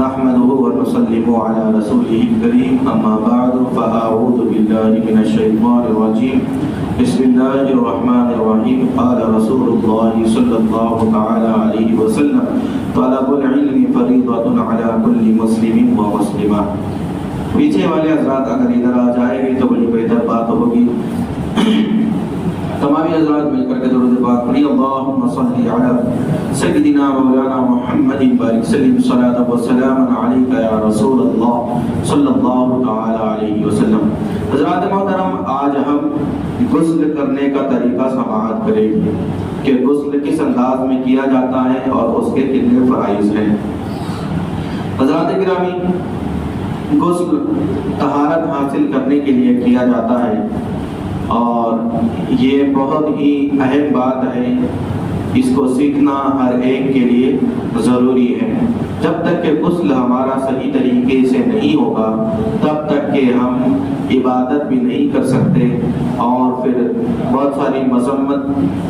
نحمده ونسلم على رسوله الكريم أما بعد فأعوذ بالله من الشيطان الرجيم بسم الله الرحمن الرحيم قال رسول الله صلى الله تعالى عليه وسلم طلب العلم فريضة على كل مسلم ومسلمة. پیچھے والے حضرات اگر ادھر آ جائیں گے تو بڑی بہتر بات ہوگی. تمام حضرات مل کر کے درود پاک پڑھی. اللهم صل على سيدنا مولانا محمد بارك سلم صلاة والسلام عليك يا رسول الله صلی اللہ تعالی علیہ وسلم. حضرات محترم، آج ہم غسل کرنے کا طریقہ سماعت کریں گے کہ غسل کس انداز میں کیا جاتا ہے اور اس کے کتنے فرائض ہیں. حضرات گرامی، غسل طہارت حاصل کرنے کے لیے کیا جاتا ہے اور یہ بہت ہی اہم بات ہے. اس کو سیکھنا ہر ایک کے لیے ضروری ہے. جب تک کہ غسل ہمارا صحیح طریقے سے نہیں ہوگا تب تک کہ ہم عبادت بھی نہیں کر سکتے، اور پھر بہت ساری مذمت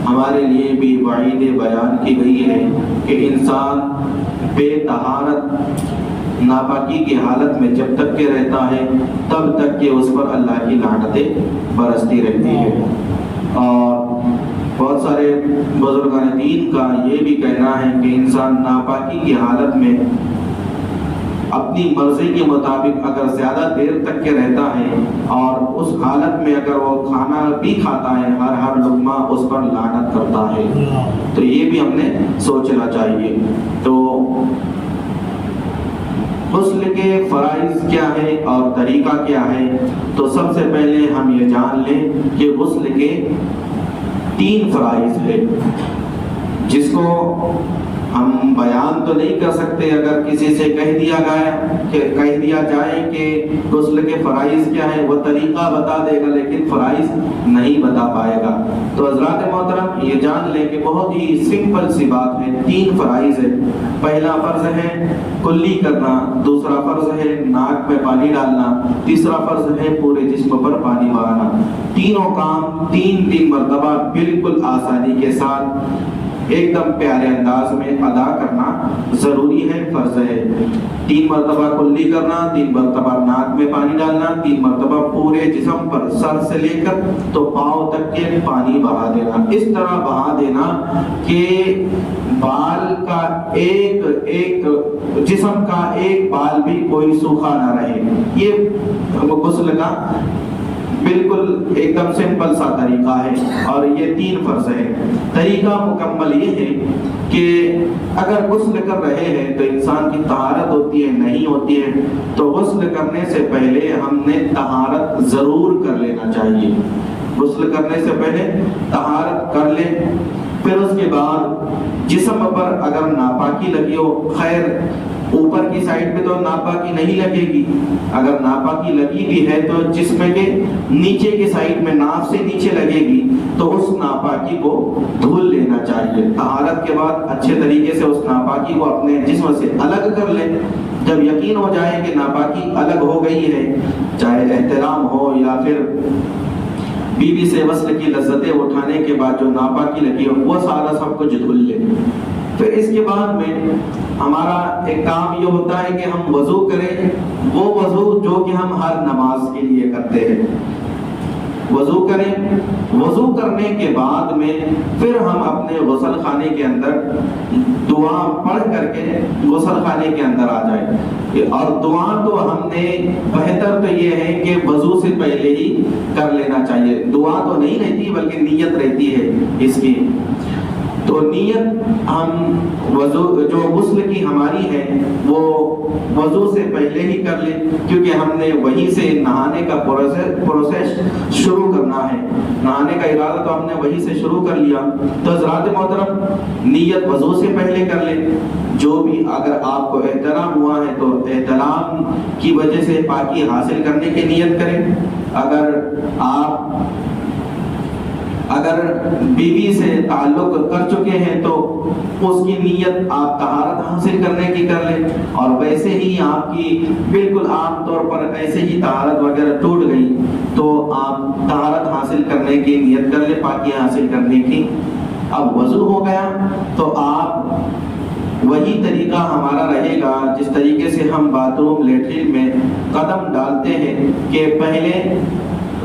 ہمارے لیے بھی وعید بیان کی گئی ہے کہ انسان بے طہارت ناپاکی کی حالت میں جب تک کہ رہتا ہے تب تک کہ اس پر اللہ کی لعنتیں برستی رہتی ہے. اور بہت سارے بزرگان دین کا یہ بھی کہنا ہے کہ انسان ناپاکی کی حالت میں اپنی مرضی کے مطابق اگر زیادہ دیر تک کے رہتا ہے اور اس حالت میں اگر وہ کھانا بھی کھاتا ہے ہر لقمہ اس پر لعنت کرتا ہے. تو یہ بھی ہم نے سوچنا چاہیے. تو غسل کے فرائض کیا ہے اور طریقہ کیا ہے؟ تو سب سے پہلے ہم یہ جان لیں کہ غسل کے 3 فرائض ہے جس کو ہم بیان تو نہیں کر سکتے. اگر کسی سے کہہ دیا جائے کہ غسل کے فرائض کیا ہے، وہ طریقہ بتا دے گا لیکن فرائض نہیں بتا پائے گا. تو حضرات محترم یہ جان لیں کہ بہت ہی سمپل سی بات ہے. 3 فرائض ہے. پہلا فرض ہے کلی کرنا، دوسرا فرض ہے ناک میں پانی ڈالنا، تیسرا فرض ہے پورے جسم پر پانی بہانا. تینوں کام 3 مرتبہ بالکل آسانی کے ساتھ ایک دم پیارے انداز میں ادا کرنا ضروری ہے، فرض ہے. 3 مرتبہ کلی کرنا، 3 مرتبہ ناک میں پانی ڈالنا، 3 مرتبہ پورے جسم پر سر سے لے کر تو پاؤں تک کے پانی بہا دینا. اس طرح بہا دینا کہ بال کا ایک جسم کا ایک بال بھی کوئی سوکھا نہ رہے. یہ غسل کا بالکل ایک دم سمپل سا طریقہ ہے اور یہ 3 فرض ہے. طریقہ مکمل یہ ہے کہ اگر غسل کر رہے ہیں تو انسان کی طہارت ہوتی ہے نہیں ہوتی ہے، تو غسل کرنے سے پہلے ہم نے طہارت ضرور کر لینا چاہیے. غسل کرنے سے پہلے طہارت کر لیں. پھر اس کے بعد جسم پر اگر ناپاکی لگی ہو، خیر اوپر کی سائڈ پہ تو ناپاکی نہیں لگے گی، اگر ناپاکی لگی بھی ہے تو جسم کے نیچے کی سائڈ میں ناف سے نیچے لگے گی تو اس ناپاکی کو دھل لینا چاہیے. طہارت کے بعد اچھے طریقے سے اس ناپاکی کو اپنے جسم سے الگ کر لیں. جب یقین ہو جائے کہ ناپاکی الگ ہو گئی ہے، چاہے احترام ہو یا پھر بیوی سے وصل کی لذتیں اٹھانے کے بعد جو ناپاکی لگی ہو، وہ سارا سب کچھ دھل لیں. پھر اس کے بعد میں ہمارا ایک کام یہ ہوتا ہے کہ ہم وضو کریں، وہ وضو جو کہ ہم ہر نماز کے لیے کرتے ہیں. وضو کریں. وضو کرنے کے بعد میں پھر ہم اپنے غسل خانے کے اندر دعا پڑھ کر کے غسل خانے کے اندر آ جائیں. اور دعا تو ہم نے بہتر تو یہ ہے کہ وضو سے پہلے ہی کر لینا چاہیے. دعا تو نہیں رہتی بلکہ نیت رہتی ہے اس کی. تو نیت ہم وضو جو غسل کی ہماری ہے وہ وضو سے پہلے ہی کر لیں، کیونکہ ہم نے وہیں سے نہانے کا پروسیس شروع کرنا ہے. نہانے کا ارادہ تو ہم نے وہیں سے شروع کر لیا. تو حضرات محترم نیت وضو سے پہلے کر لیں. جو بھی اگر آپ کو احترام ہوا ہے تو احترام کی وجہ سے پاکی حاصل کرنے کی نیت کریں. اگر بیوی سے تعلق کر چکے ہیں تو اس کی نیت آپ طہارت حاصل کرنے کی کر لیں. اور ویسے ہی آپ کی بالکل عام طور پر ایسے ہی طہارت وغیرہ ٹوٹ گئی تو آپ طہارت حاصل کرنے کی نیت کر لیں، پاکی حاصل کرنے کی. اب وضو ہو گیا تو آپ وہی طریقہ ہمارا رہے گا جس طریقے سے ہم باتھ روم لیٹرین میں قدم ڈالتے ہیں کہ پہلے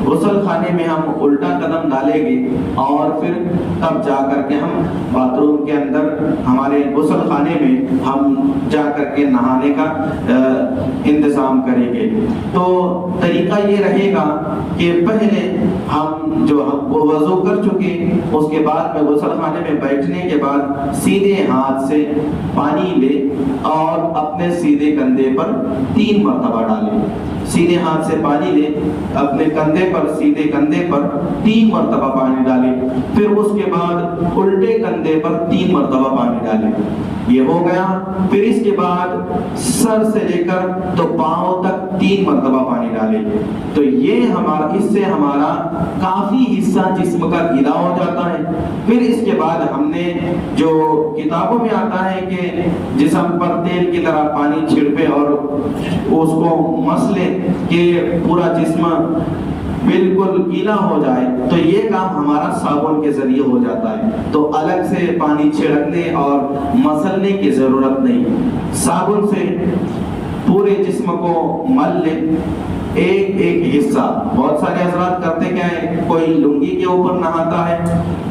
غسل خانے میں ہم الٹا قدم ڈالیں گے اور پھر تب جا کر کے ہم باتھ روم کے اندر ہمارے غسل خانے میں ہم جا کر کے نہانے کا انتظام کریں گے۔ تو طریقہ یہ رہے گا کہ پہلے ہم جو وضو کر چکے اس کے بعد میں غسل خانے میں بیٹھنے کے بعد سیدھے ہاتھ سے پانی لے اور اپنے سیدھے کندھے پر 3 مرتبہ ڈالیں۔ سیدھے ہاتھ سے پانی لے اپنے کندھے پر سیدھے کندھے پر 3 مرتبہ پانی ڈالیں، پھر اس کے بعد الٹے کندھے پر 3 مرتبہ پانی ڈالیں۔ یہ ہو گیا۔ پھر اس کے بعد سر سے لے کر تو پاؤں تک 3 مرتبہ پانی ڈالیں۔ تو یہ اس سے ہمارا کافی حصہ جسم کا گیلا ہو جاتا ہے۔ پھر اس کے بعد ہم نے جو کتابوں میں آتا ہے کہ جسم پر تیل کی طرح پانی چھڑکے اور اس کو مس لیں کہ پورا جسم بالکل گیلا ہو جائے، تو یہ کام ہمارا صابن کے ذریعے ہو جاتا ہے۔ تو الگ سے پانی چھڑکنے اور مسلنے کی ضرورت نہیں، صابن سے پورے جسم کو مل لیں، ایک ایک حصہ۔ بہت سارے حضرات کرتے کیا ہے، کوئی لنگی کے اوپر نہاتا ہے،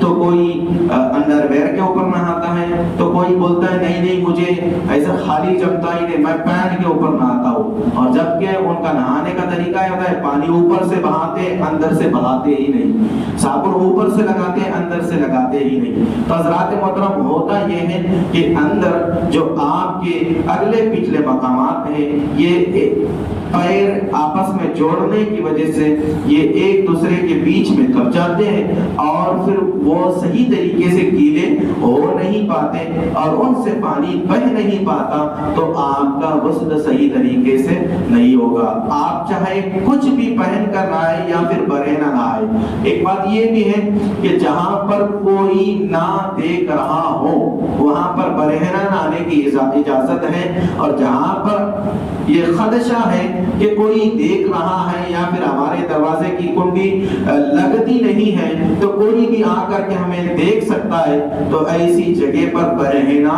تو کوئی انڈر ویئر کے اوپر نہاتا ہے، تو کوئی بولتا ہے نہیں نہیں مجھے ایسا خالی جمتا ہی نہیں، میں پینٹ کے اوپر نہاتا ہوں۔ اور جبکہ ان کا نہانے کا طریقہ یہ ہوتا ہے پانی اوپر سے بہاتے اندر سے بہاتے ہی نہیں، صابن اوپر سے لگاتے اندر سے لگاتے ہی نہیں۔ تو حضرات محترم ہوتا یہ ہے کہ اندر جو آپ کے اگلے پچھلے مقامات ہیں، یہ پیر آپس میں جوڑنے کی وجہ سے یہ ایک دوسرے کے بیچ میں دب جاتے ہیں اور پھر وہ صحیح طریقے سے گیلے ہو نہیں پاتے اور ان سے پانی بہہ نہیں پاتا، تو آپ کا غسل صحیح طریقے سے نہیں ہوگا۔ آپ چاہے کچھ بھی پہن کر نہائے یا پھر برہنہ نہائے، ایک بات یہ بھی ہے کہ جہاں پر کوئی نہ دیکھ رہا ہو وہاں پر برہنہ نہانے کی اجازت ہے، اور جہاں پر یہ خدشہ ہے کہ کوئی دیکھ رہا ہے یا پھر ہمارے دروازے کی کنڈی لگتی نہیں ہے تو کوئی بھی آ کر کے ہمیں دیکھ سکتا ہے، تو ایسی جگہ پر برہنہ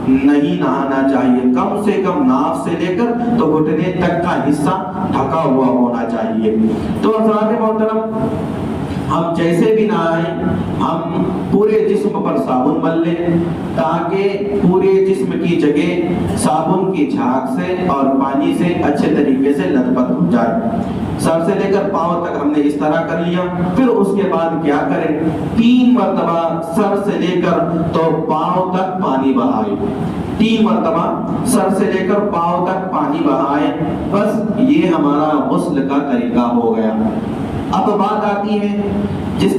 نہیں نہانا چاہیے۔ کم سے کم ناف سے لے کر تو گھٹنے تک کا حصہ ڈھکا ہوا ہونا چاہیے۔ تو حضرات محترم، ہم جیسے بھی نہائیں ہم پورے جسم پر صابن مل لیں تاکہ پورے جسم کی جگہ صابن کی جھاگ سے اور پانی سے اچھے طریقے سے لت پت ہو جائے۔ سر سے لے کر پاؤں تک ہم نے اس طرح کر لیا۔ پھر اس کے بعد کیا کریں، 3 مرتبہ سر سے لے کر تو پاؤں تک پانی بہائے، 3 مرتبہ سر سے لے کر پاؤں تک پانی بہائے۔ بس یہ ہمارا غسل کا طریقہ ہو گیا۔ اب بات آتی ہے جس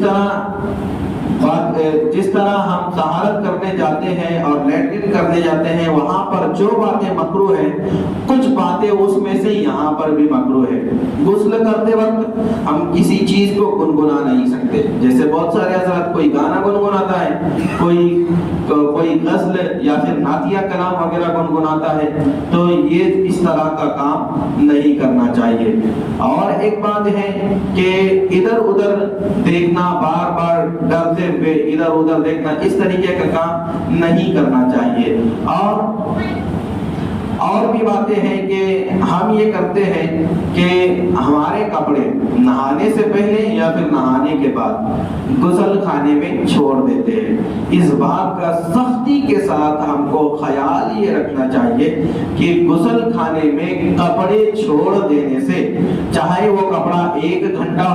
طرح ہم طہارت کرنے جاتے ہیں اور لیٹرن کرنے جاتے ہیں، وہاں پر جو باتیں مکروہ ہیں کچھ باتیں اس میں سے یہاں پر بھی مکروہ ہے۔ غسل کرتے وقت ہم کسی چیز کو گنگنا نہیں سکتے، جیسے بہت سارے حضرات کوئی گانا گنگناتا ہے، کوئی غزل یا پھر نعتیہ کلام وغیرہ گنگناتا ہے، تو یہ اس طرح کا کام نہیں کرنا چاہیے۔ اور ایک بات ہے کہ ادھر ادھر دیکھنا، بار بار ڈرتے ہوئے ادھر ادھر دیکھنا، اس طریقے کا کام نہیں کرنا چاہیے۔ اور بھی باتیں ہیں کہ ہم یہ کرتے ہیں کہ ہمارے کپڑے نہانے سے پہلے یا پھر نہانے کے بعد غسل خانے میں چھوڑ دیتے ہیں۔ اس بات کا سختی کے ساتھ ہم کو خیال یہ رکھنا چاہیے کہ غسل خانے میں کپڑے چھوڑ دینے سے، چاہے وہ کپڑا 1 گھنٹہ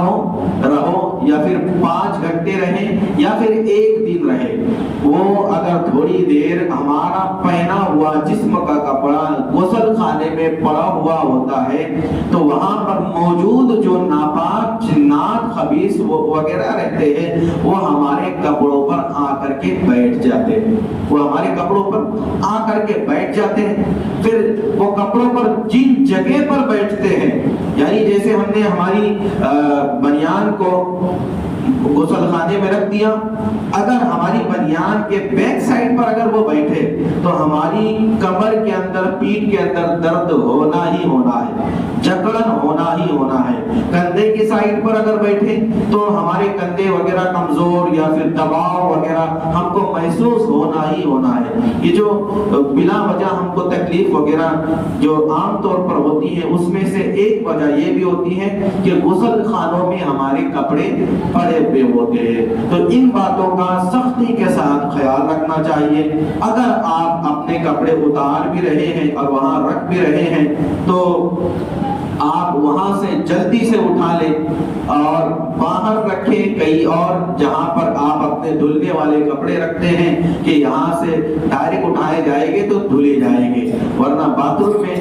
رہو یا پھر 5 گھنٹے رہے یا پھر 1 دن رہے، وہ اگر تھوڑی دیر ہمارا پہنا ہوا جسم کا کپڑا غسل خانے میں پڑا ہوا ہوتا ہے تو وہاں پر موجود جو ناپاک جنات خبیث وغیرہ رہتے ہیں وہ ہمارے کپڑوں پر آ کر کے بیٹھ جاتے ہیں، وہ ہمارے کپڑوں پر آ کر کے بیٹھ جاتے ہیں۔ پھر وہ کپڑوں پر جن جگہ پر بیٹھتے ہیں، یعنی جیسے ہم نے ہماری بنیان کو غسل خانے میں رکھ دیا، اگر ہماری بنیان کے بیک سائڈ پر اگر وہ بیٹھے تو ہماری کمر کے اندر، پیٹھ کے اندر درد ہونا ہی ہونا ہے، جکڑن ہونا ہی ہونا ہے۔ کندھے کی سائڈ سائڈ پر اگر بیٹھے تو ہمارے کندھے وغیرہ کمزور یا پھر دباؤ وغیرہ ہم کو محسوس ہونا ہی ہونا ہے. یہ جو بلا وجہ ہم کو تکلیف وغیرہ جو عام طور پر ہوتی ہے اس میں سے ایک وجہ یہ بھی ہوتی ہے کہ غسل خانوں میں ہمارے کپڑے پڑے ہوئے ہوتے ہیں. تو ان باتوں کا سختی کے ساتھ خیال رکھنا چاہیے. اگر آپ اپنے کپڑے اتار بھی رہے ہیں اور وہاں رکھ بھی رہے ہیں تو آپ وہاں سے جلدی سے اٹھا لیں اور باہر رکھیں کہیں اور جہاں پر آپ اپنے دھلنے والے کپڑے رکھتے ہیں کہ یہاں سے ڈائریکٹ اٹھائے جائیں گے تو دھلے جائیں گے. ورنہ باتھ روم میں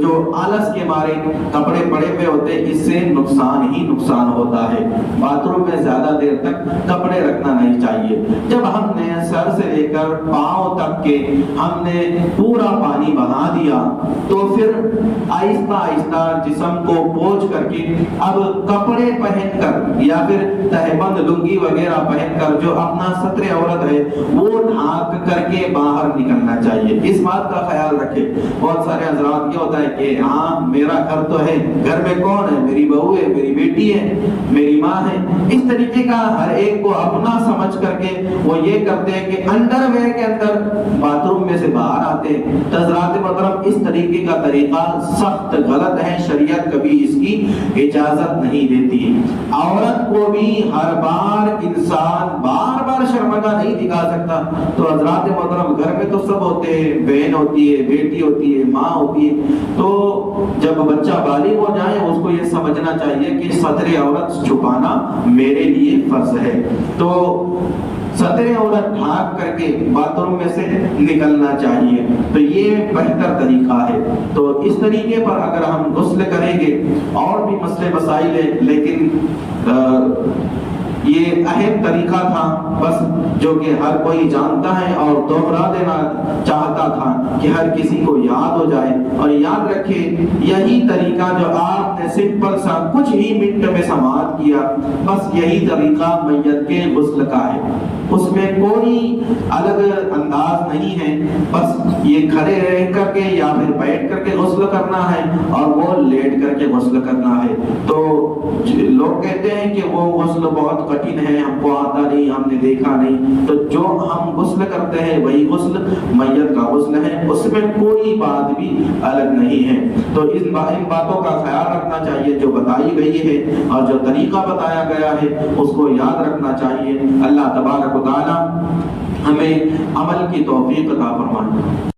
جو آلس کے مارے کپڑے پڑے ہوئے ہوتے ہیں اس سے نقصان ہی نقصان ہوتا ہے. باتھ روم میں زیادہ دیر تک کپڑے رکھنا نہیں چاہیے. جب ہم نے سر سے لے کر پاؤں تک کے ہم نے پورا پانی بہا دیا تو پھر آہستہ آہستہ جسم کو پوچھ کر کے اب کپڑے پہن کر یا پھر تہبند لنگی وغیرہ پہن کر جو اپنا ستر عورت ہے وہ ڈھانک کر کے باہر نکلنا چاہیے. اس بات کا خیال رکھے. بہت سارے حضرات یہ ہوتا ہے کہ ہاں میرا گھر تو ہے, گھر میں کون ہے, میری بہو ہے, میری بیٹی ہے, میری ماں ہے. اس طریقے کا ہر ایک کو اپنا سمجھ کر کے وہ یہ کرتے ہیں کہ انڈر ویئر کے اندر باتھ روم میں سے باہر آتے ہیں. حضرات محترم اس طریقے کا طریقہ سخت غلط ہے. شریعت کبھی اس کی اجازت نہیں دیتی. عورت کو بھی ہر بار انسان بار بار شرمندہ نہیں دکھا سکتا. تو حضرات محترم گھر میں تو سب ہوتے ہیں, بہن ہوتی ہے, بیٹی ہوتی ہے, ماں ہوتی ہے. تو جب بچہ بالغ ہو جائے اس کو یہ سمجھنا چاہیے کہ ستر عورت چھپانا میرے لیے فرض ہے. تو ستر عورت ڈھانک کر کے باتھ روم میں سے نکلنا چاہیے. تو یہ بہتر طریقہ ہے. تو اس طریقے پر اگر ہم غسل کریں گے اور بھی مسئلے مسائل ہیں لیکن یہ اہم طریقہ تھا بس جو کہ ہر کوئی جانتا ہے اور دوہرا دینا چاہتا تھا کہ ہر کسی کو یاد ہو جائے. اور یاد رکھے یہی طریقہ جو آپ نے سمپل سا کچھ ہی منٹ میں سماعت کیا بس یہی طریقہ میت کے غسل کا ہے. اس میں کوئی الگ انداز نہیں ہے. بس یہ کھڑے رہ کر کے یا پھر بیٹھ کر کے غسل کرنا ہے اور وہ لیٹ کر کے غسل کرنا ہے. تو لوگ کہتے ہیں کہ وہ غسل بہت کٹھن ہے, ہم کو آتا نہیں, ہم نے دیکھا نہیں. تو جو ہم غسل کرتے ہیں وہی غسل میت کا غسل ہے. اس میں کوئی بات بھی الگ نہیں ہے. تو ان باتوں کا خیال رکھنا چاہیے جو بتائی گئی ہے اور جو طریقہ بتایا گیا ہے اس کو یاد رکھنا چاہیے. اللہ تبارک و تعالی ہمیں عمل کی توفیق عطا فرمائے.